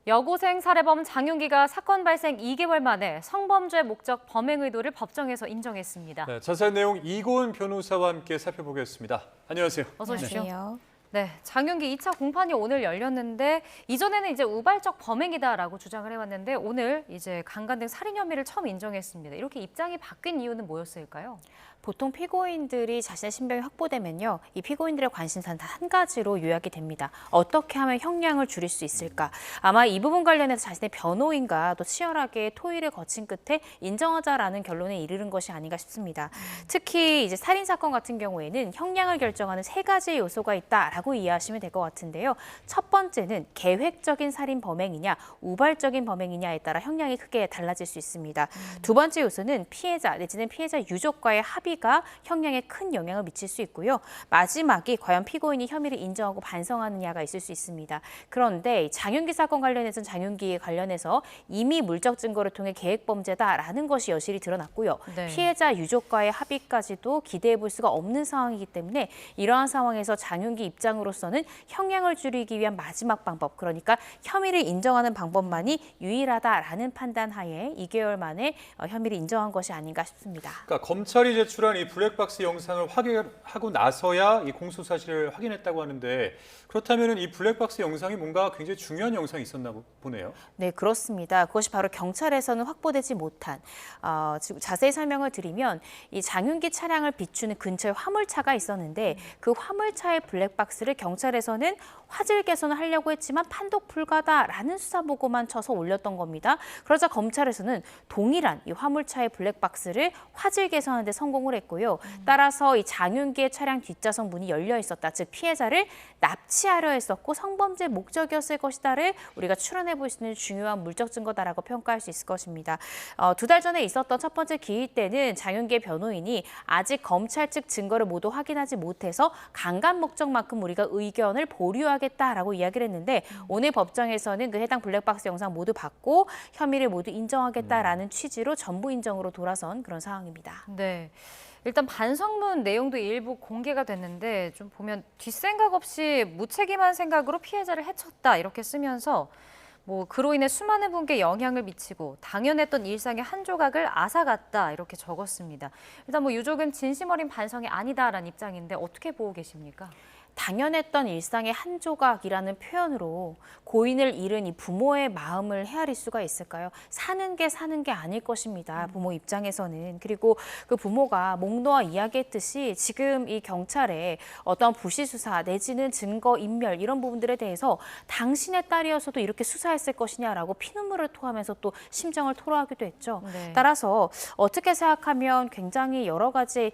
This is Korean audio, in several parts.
여고생 살해범 장윤기가 사건 발생 2개월 만에 성범죄 목적 범행 의도를 법정에서 인정했습니다. 네, 자세한 내용 이고은 변호사와 함께 살펴보겠습니다. 안녕하세요. 어서 오십시오. 안녕하세요. 네, 장윤기 2차 공판이 오늘 열렸는데 이전에는 이제 우발적 범행이다라고 주장을 해왔는데 오늘 이제 강간 등 살인 혐의를 처음 인정했습니다. 이렇게 입장이 바뀐 이유는 뭐였을까요? 보통 피고인들이 자신의 신병이 확보되면요, 이 피고인들의 관심사는 단 한 가지로 요약이 됩니다. 어떻게 하면 형량을 줄일 수 있을까? 아마 이 부분 관련해서 자신의 변호인과 또 치열하게 토의를 거친 끝에 인정하자라는 결론에 이르는 것이 아닌가 싶습니다. 특히 이제 살인 사건 같은 경우에는 형량을 결정하는 세 가지의 요소가 있다라고 이해하시면 될 것 같은데요. 첫 번째는 계획적인 살인 범행이냐, 우발적인 범행이냐에 따라 형량이 크게 달라질 수 있습니다. 두 번째 요소는 피해자 내지는 피해자 유족과의 합의가 형량에 큰 영향을 미칠 수 있고요. 마지막이 과연 피고인이 혐의를 인정하고 반성하느냐가 있을 수 있습니다. 그런데 장윤기 사건 관련해서는 장윤기에 관련해서 이미 물적 증거를 통해 계획범죄다라는 것이 여실히 드러났고요. 네. 피해자 유족과의 합의까지도 기대해 볼 수가 없는 상황이기 때문에 이러한 상황에서 장윤기 입장으로서는 형량을 줄이기 위한 마지막 방법, 그러니까 혐의를 인정하는 방법만이 유일하다라는 판단 하에 2개월 만에 혐의를 인정한 것이 아닌가 싶습니다. 그러니까 검찰이 제출한 이 블랙박스 영상을 확인하고 나서야 이 공소 사실을 확인했다고 하는데 그렇다면 이 블랙박스 영상이 뭔가 굉장히 중요한 영상이 있었나 보네요. 네, 그렇습니다. 그것이 바로 경찰에서는 확보되지 못한 지금 자세히 설명을 드리면 이 장윤기 차량을 비추는 근처에 화물차가 있었는데 그 화물차의 블랙박스를 경찰에서는 화질 개선을 하려고 했지만 판독 불가다라는 수사 보고만 쳐서 올렸던 겁니다. 그러자 검찰에서는 동일한 이 화물차의 블랙박스를 화질 개선하는 데 성공을 했고요. 따라서 이 장윤기의 차량 뒷좌석 문이 열려 있었다. 즉 피해자를 납치하려 했었고 성범죄 목적이었을 것이다를 우리가 추론해 볼 수 있는 중요한 물적 증거다라고 평가할 수 있을 것입니다. 2달 전에 있었던 첫 번째 기일 때는 장윤기의 변호인이 아직 검찰 측 증거를 모두 확인하지 못해서 강간 목적만큼 우리가 의견을 보류하겠다라고 이야기를 했는데 오늘 법정에서는 그 해당 블랙박스 영상 모두 받고 혐의를 모두 인정하겠다라는 취지로 전부 인정으로 돌아선 그런 상황입니다. 네. 일단 반성문 내용도 일부 공개가 됐는데 좀 보면 뒷생각 없이 무책임한 생각으로 피해자를 해쳤다 이렇게 쓰면서 그로 인해 수많은 분께 영향을 미치고 당연했던 일상의 한 조각을 앗아갔다 이렇게 적었습니다. 일단 유족은 진심 어린 반성이 아니다라는 입장인데 어떻게 보고 계십니까? 당연했던 일상의 한 조각이라는 표현으로 고인을 잃은 이 부모의 마음을 헤아릴 수가 있을까요? 사는 게 아닐 것입니다. 부모 입장에서는. 그리고 그 부모가 목 놓아 이야기했듯이 지금 이 경찰에 어떤 부실 수사 내지는 증거 인멸 이런 부분들에 대해서 당신의 딸이어서도 이렇게 수사했을 것이냐라고 피눈물을 토하면서 또 심정을 토로하기도 했죠. 네. 따라서 어떻게 생각하면 굉장히 여러 가지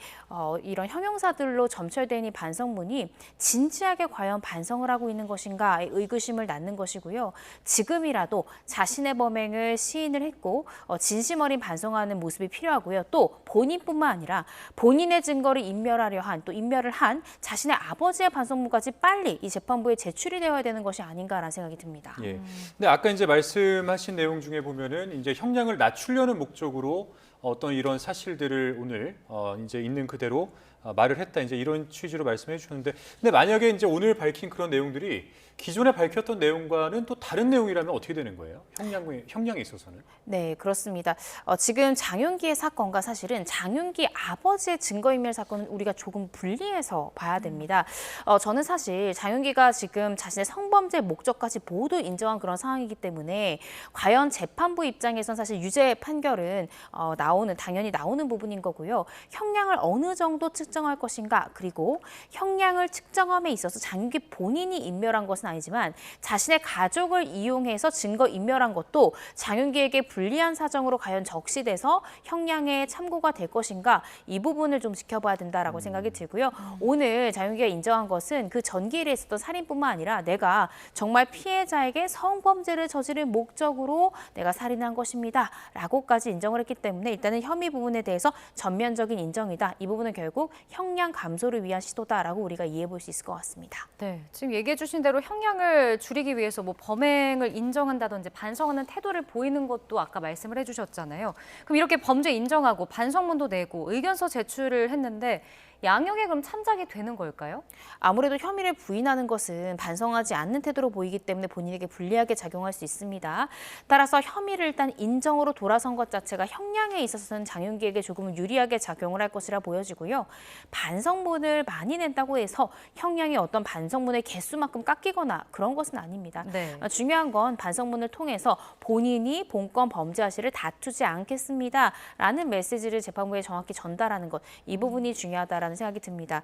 이런 형용사들로 점철된 이 반성문이 진지하게 과연 반성을 하고 있는 것인가 의구심을 낳는 것이고요. 지금이라도 자신의 범행을 시인을 했고 진심 어린 반성하는 모습이 필요하고요. 또 본인뿐만 아니라 본인의 증거를 인멸하려 한 또 인멸을 한 자신의 아버지의 반성문까지 빨리 이 재판부에 제출이 되어야 되는 것이 아닌가라는 생각이 듭니다. 예. 근데 아까 이제 말씀하신 내용 중에 보면은 이제 형량을 낮추려는 목적으로 어떤 이런 사실들을 오늘 이제 있는 그대로 말을 했다 이제 이런 취지로 말씀해 주셨는데 근데 만약에 이제 오늘 밝힌 그런 내용들이 기존에 밝혔던 내용과는 또 다른 내용이라면 어떻게 되는 거예요? 형량에 있어서는? 네, 그렇습니다. 지금 장윤기의 사건과 사실은 장윤기 아버지의 증거인멸 사건은 우리가 조금 분리해서 봐야 됩니다. 저는 사실 장윤기가 지금 자신의 성범죄 목적까지 모두 인정한 그런 상황이기 때문에 과연 재판부 입장에선 사실 유죄 판결은 당연히 나오는 부분인 거고요. 형량을 어느 정도 측정할 것인가 그리고 형량을 측정함에 있어서 장윤기 본인이 인멸한 것은 아니지만 자신의 가족을 이용해서 증거 인멸한 것도 장윤기에게 불리한 사정으로 과연 적시돼서 형량에 참고가 될 것인가 이 부분을 좀 지켜봐야 된다라고 생각이 들고요. 오늘 장윤기가 인정한 것은 그 전기일에 있었던 살인뿐만 아니라 내가 정말 피해자에게 성범죄를 저지를 목적으로 내가 살인한 것입니다. 라고까지 인정을 했기 때문에 일단은 혐의 부분에 대해서 전면적인 인정이다. 이 부분은 결국 형량 감소를 위한 시도다라고 우리가 이해해 볼 수 있을 것 같습니다. 네, 지금 얘기해 주신 대로 형량을 줄이기 위해서 범행을 인정한다든지 반성하는 태도를 보이는 것도 아까 말씀을 해주셨잖아요. 그럼 이렇게 범죄 인정하고 반성문도 내고 의견서 제출을 했는데 양형에 그럼 참작이 되는 걸까요? 아무래도 혐의를 부인하는 것은 반성하지 않는 태도로 보이기 때문에 본인에게 불리하게 작용할 수 있습니다. 따라서 혐의를 일단 인정으로 돌아선 것 자체가 형량에 있어서는 장윤기에게 조금은 유리하게 작용을 할 것이라 보여지고요. 반성문을 많이 낸다고 해서 형량이 어떤 반성문의 개수만큼 깎이거나 그런 것은 아닙니다. 네. 중요한 건 반성문을 통해서 본인이 본건 범죄 사실을 다투지 않겠습니다라는 메시지를 재판부에 정확히 전달하는 것, 이 부분이 중요하다라는 생각이 듭니다.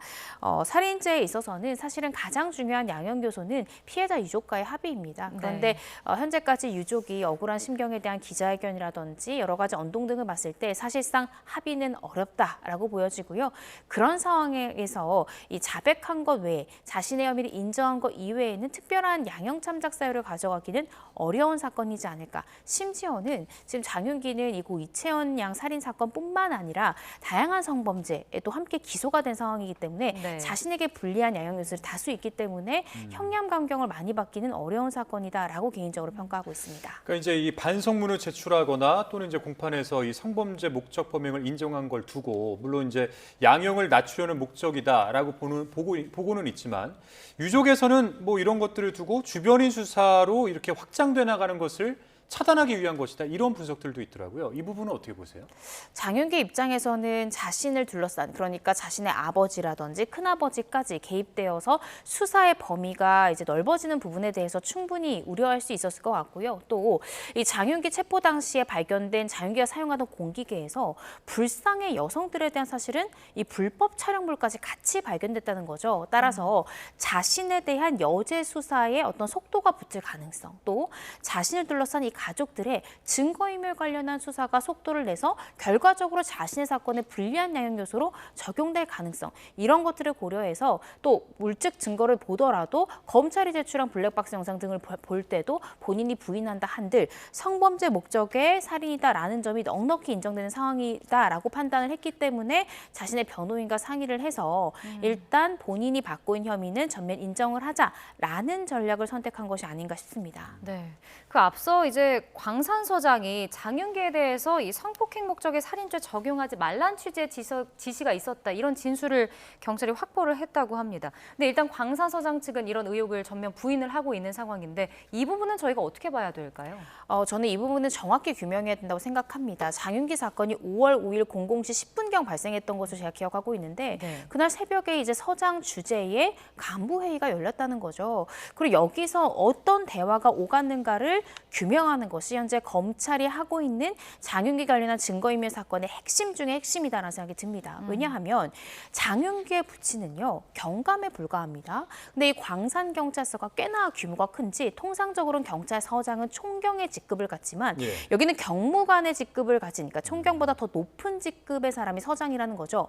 살인죄에 있어서는 사실은 가장 중요한 양형 요소는 피해자 유족과의 합의입니다. 그런데 현재까지 유족이 억울한 심경에 대한 기자회견이라든지 여러 가지 언동 등을 봤을 때 사실상 합의는 어렵다라고 보여지고요. 그런 상황에서 이 자백한 것 외에 자신의 혐의를 인정한 것 이외에는 특별한 양형 참작 사유를 가져가기는 어려운 사건이지 않을까. 심지어는 지금 장윤기는 이 고 이채원 양 살인 사건뿐만 아니라 다양한 성범죄에도 함께 기소가 된 상황이기 때문에 네. 자신에게 불리한 양형 요소들이 다수 있기 때문에 형량 감경을 많이 받기는 어려운 사건이다라고 개인적으로 평가하고 있습니다. 그러니까 이제 이 반성문을 제출하거나 또는 이제 공판에서 이 성범죄 목적 범행을 인정한 걸 두고 물론 이제 양형을 낮추려는 목적이다라고 보고는 있지만 유족에서는 뭐 이런 것들을 두고 주변인 수사로 이렇게 확장돼 나가는 것을 차단하기 위한 것이다. 이런 분석들도 있더라고요. 이 부분은 어떻게 보세요? 장윤기 입장에서는 자신을 둘러싼, 그러니까 자신의 아버지라든지 큰아버지까지 개입되어서 수사의 범위가 이제 넓어지는 부분에 대해서 충분히 우려할 수 있었을 것 같고요. 또 이 장윤기 체포 당시에 발견된 장윤기가 사용하던 공기계에서 불상의 여성들에 대한 사실은 이 불법 촬영물까지 같이 발견됐다는 거죠. 따라서 자신에 대한 여죄 수사에 어떤 속도가 붙을 가능성, 또 자신을 둘러싼 이 가족들의 증거인멸 관련한 수사가 속도를 내서 결과적으로 자신의 사건에 불리한 양형 요소로 적용될 가능성, 이런 것들을 고려해서 또 물적 증거를 보더라도 검찰이 제출한 블랙박스 영상 등을 볼 때도 본인이 부인한다 한들 성범죄 목적의 살인이다라는 점이 넉넉히 인정되는 상황이다라고 판단을 했기 때문에 자신의 변호인과 상의를 해서 일단 본인이 받고 있는 혐의는 전면 인정을 하자라는 전략을 선택한 것이 아닌가 싶습니다. 네. 그 앞서 이제 광산 서장이 장윤기에 대해서 이 성폭행 목적의 살인죄 적용하지 말란 취지의 지시가 있었다, 이런 진술을 경찰이 확보를 했다고 합니다. 근데 일단 광산 서장 측은 이런 의혹을 전면 부인을 하고 있는 상황인데 이 부분은 저희가 어떻게 봐야 될까요? 저는 이 부분은 정확히 규명해야 된다고 생각합니다. 장윤기 사건이 5월 5일 00시 10분경 발생했던 것으로 제가 기억하고 있는데 그날 새벽에 이제 서장 주재의 간부 회의가 열렸다는 거죠. 그리고 여기서 어떤 대화가 오갔는가를 규명하는 것이 현재 검찰이 하고 있는 장윤기 관련한 증거인멸 사건의 핵심 중에 핵심이다라는 생각이 듭니다. 왜냐하면 장윤기의 부친은요, 경감에 불과합니다. 근데 이 광산경찰서가 꽤나 규모가 큰지 통상적으로는 경찰서장은 총경의 직급을 갖지만 여기는 경무관의 직급을 가지니까 총경보다 더 높은 직급의 사람이 서장이라는 거죠.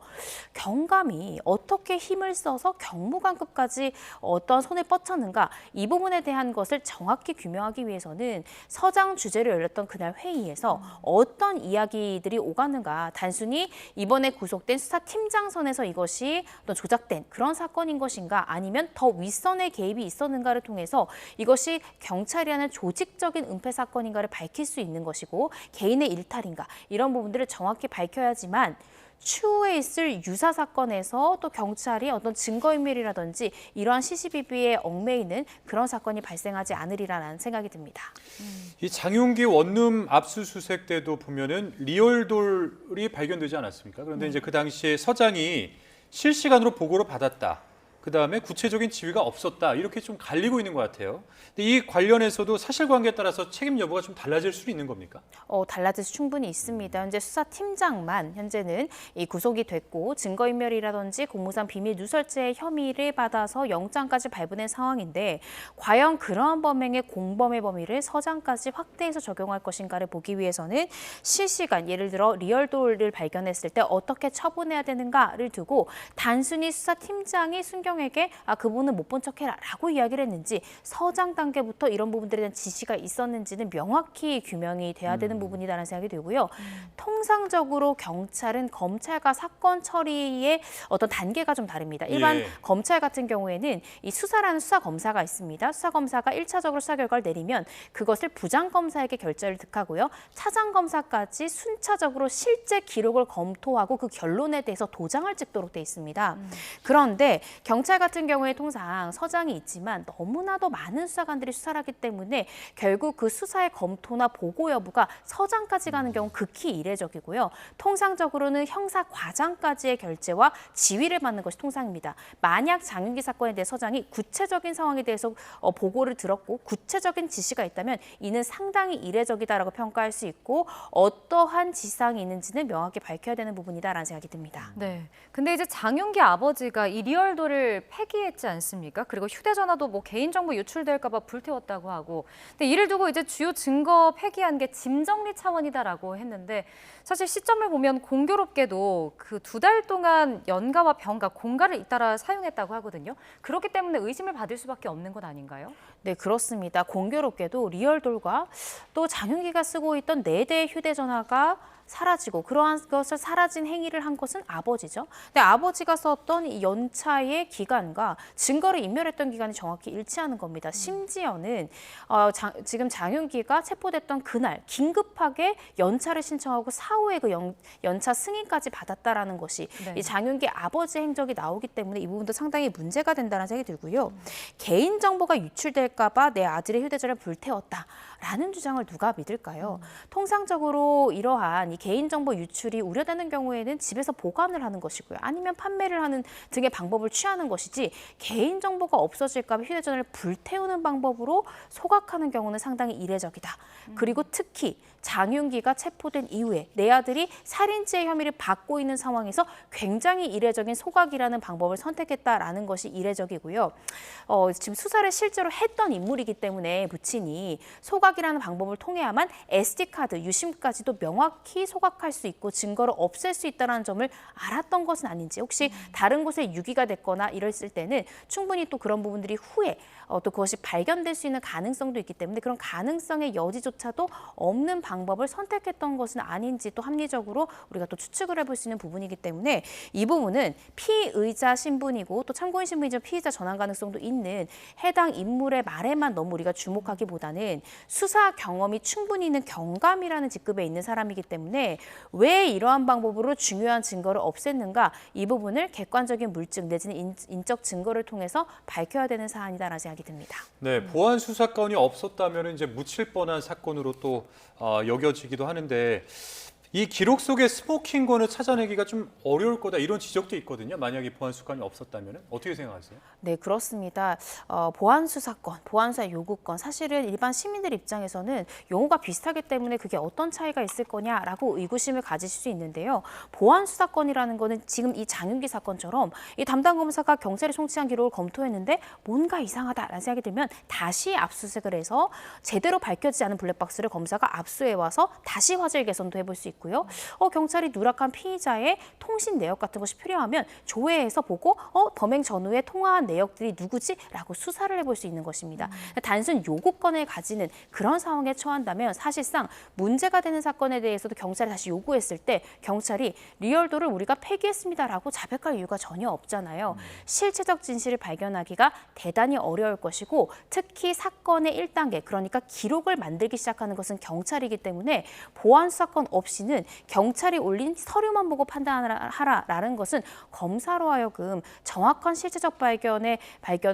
경감이 어떻게 힘을 써서 경무관급까지 어떤 손을 뻗쳤는가, 이 부분에 대한 것을 정확히 규명하기 위해서는 서장 주재로 열렸던 그날 회의에서 어떤 이야기들이 오갔는가, 단순히 이번에 구속된 수사팀장 선에서 이것이 어떤 조작된 그런 사건인 것인가, 아니면 더 윗선의 개입이 있었는가를 통해서 이것이 경찰이 하는 조직적인 은폐 사건인가를 밝힐 수 있는 것이고 개인의 일탈인가, 이런 부분들을 정확히 밝혀야지만 추후에 있을 유사 사건에서 또 경찰이 어떤 증거인멸이라든지 이러한 시시비비에 얽매이는 그런 사건이 발생하지 않으리라는 생각이 듭니다. 이 장윤기 원룸 압수수색 때도 보면은 리얼돌이 발견되지 않았습니까? 그런데 이제 그 당시에 서장이 실시간으로 보고를 받았다. 그다음에 구체적인 지위가 없었다. 이렇게 좀 갈리고 있는 것 같아요. 근데 이 관련해서도 사실관계에 따라서 책임 여부가 좀 달라질 수 있는 겁니까? 달라질 수 충분히 있습니다. 현재 수사팀장만 현재는 이 구속이 됐고 증거인멸이라든지 공무상 비밀 누설죄의 혐의를 받아서 영장까지 발부된 상황인데 과연 그러한 범행의 공범의 범위를 서장까지 확대해서 적용할 것인가를 보기 위해서는 실시간, 예를 들어 리얼돌을 발견했을 때 어떻게 처분해야 되는가를 두고 단순히 수사팀장이 순경 차경에게 그분은 못 본 척해라라고 이야기를 했는지 서장 단계부터 이런 부분들에 대한 지시가 있었는지는 명확히 규명이 돼야 되는 부분이다라는 생각이 들고요. 통상적으로 경찰은 검찰과 사건 처리의 어떤 단계가 좀 다릅니다. 일반 예. 검찰 같은 경우에는 이 수사라는 수사 검사가 있습니다. 수사 검사가 1차적으로 수사 결과를 내리면 그것을 부장 검사에게 결재를 득하고요. 차장 검사까지 순차적으로 실제 기록을 검토하고 그 결론에 대해서 도장을 찍도록 돼 있습니다. 그런데 경찰 같은 경우에 통상 서장이 있지만 너무나도 많은 수사관들이 수사를 하기 때문에 결국 그 수사의 검토나 보고 여부가 서장까지 가는 경우 극히 이례적이고요. 통상적으로는 형사 과장까지의 결재와 지휘를 받는 것이 통상입니다. 만약 장윤기 사건에 대해 서장이 구체적인 상황에 대해서 보고를 들었고 구체적인 지시가 있다면 이는 상당히 이례적이다라고 평가할 수 있고 어떠한 지시사항이 있는지는 명확히 밝혀야 되는 부분이다라는 생각이 듭니다. 네. 근데 이제 장윤기 아버지가 이 리얼도를 폐기했지 않습니까? 그리고 휴대전화도 뭐 개인정보 유출될까 봐 불태웠다고 하고. 근데 이를 두고 이제 주요 증거 폐기한 게 짐 정리 차원이다라고 했는데 사실 시점을 보면 공교롭게도 그 2달 동안 연가와 병가, 공가를 잇따라 사용했다고 하거든요. 그렇기 때문에 의심을 받을 수밖에 없는 것 아닌가요? 네, 그렇습니다. 공교롭게도 리얼돌과 또 장윤기가 쓰고 있던 4대의 휴대전화가 사라지고 그러한 것을 사라진 행위를 한 것은 아버지죠. 근데 아버지가 썼던 이 연차의 기간과 증거를 인멸했던 기간이 정확히 일치하는 겁니다. 심지어는 지금 장윤기가 체포됐던 그날 긴급하게 연차를 신청하고 사후에 그 연차 승인까지 받았다라는 것이 네. 이 장윤기 아버지 행적이 나오기 때문에 이 부분도 상당히 문제가 된다는 생각이 들고요. 개인정보가 유출될까 봐 내 아들의 휴대전화를 불태웠다라는 주장을 누가 믿을까요? 통상적으로 이러한 이 개인정보 유출이 우려되는 경우에는 집에서 보관을 하는 것이고요. 아니면 판매를 하는 등의 방법을 취하는 것이지 개인정보가 없어질까 봐 휴대전화를 불태우는 방법으로 소각하는 경우는 상당히 이례적이다. 그리고 특히 장윤기가 체포된 이후에 내 아들이 살인죄 혐의를 받고 있는 상황에서 굉장히 이례적인 소각이라는 방법을 선택했다라는 것이 이례적이고요. 지금 수사를 실제로 했던 인물이기 때문에 부친이 소각이라는 방법을 통해야만 SD카드, 유심까지도 명확히 소각할 수 있고 증거를 없앨 수 있다는 점을 알았던 것은 아닌지 혹시 다른 곳에 유기가 됐거나 이랬을 때는 충분히 또 그런 부분들이 후에 또 그것이 발견될 수 있는 가능성도 있기 때문에 그런 가능성의 여지조차도 없는 방법을 선택했던 것은 아닌지 또 합리적으로 우리가 또 추측을 해볼 수 있는 부분이기 때문에 이 부분은 피의자 신분이고 또 참고인 신분이죠. 피의자 전환 가능성도 있는 해당 인물의 말에만 너무 우리가 주목하기보다는 수사 경험이 충분히 있는 경감이라는 직급에 있는 사람이기 때문에 왜 이러한 방법으로 중요한 증거를 없앴는가 이 부분을 객관적인 물증 내지는 인적 증거를 통해서 밝혀야 되는 사안이다라는 생각이 듭니다. 네, 보안 수사권이 없었다면 이제 묻힐 뻔한 사건으로 또 여겨지기도 하는데 이 기록 속의 스모킹건을 찾아내기가 좀 어려울 거다 이런 지적도 있거든요. 만약에 보안 수사권이 없었다면 어떻게 생각하세요? 네, 그렇습니다. 보안 수사권, 보안 수사 요구권 사실은 일반 시민들 입장에서는 용어가 비슷하기 때문에 그게 어떤 차이가 있을 거냐라고 의구심을 가지실 수 있는데요. 보안 수사권이라는 거는 지금 이 장윤기 사건처럼 이 담당 검사가 경찰이 송치한 기록을 검토했는데 뭔가 이상하다라는 생각이 들면 다시 압수수색을 해서 제대로 밝혀지지 않은 블랙박스를 검사가 압수해 와서 다시 화질 개선도 해볼 수 있고요. 경찰이 누락한 피의자의 통신 내역 같은 것이 필요하면 조회해서 보고 범행 전후에 통화한 내역들이 누구지라고 수사를 해볼 수 있는 것입니다. 단순 요구권을 가지는 그런 상황에 처한다면 사실상 문제가 되는 사건에 대해서도 경찰이 다시 요구했을 때 경찰이 리얼도를 우리가 폐기했습니다라고 자백할 이유가 전혀 없잖아요. 실체적 진실을 발견하기가 대단히 어려울 것이고 특히 사건의 1단계 그러니까 기록을 만들기 시작하는 것은 경찰이기 때문에 보안 수사권 없이는 경찰이 올린 서류만 보고 판단하라라는 것은 검사로 하여금 정확한 실체적 발견을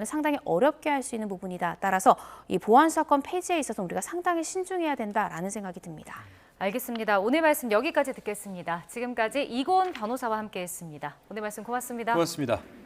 상당히 어렵게 할 수 있는 부분이다. 따라서 이 보안 수사권 폐지에 있어서 우리가 상당히 신중해야 된다라는 생각이 듭니다. 알겠습니다. 오늘 말씀 여기까지 듣겠습니다. 지금까지 이고은 변호사와 함께했습니다. 오늘 말씀 고맙습니다. 고맙습니다.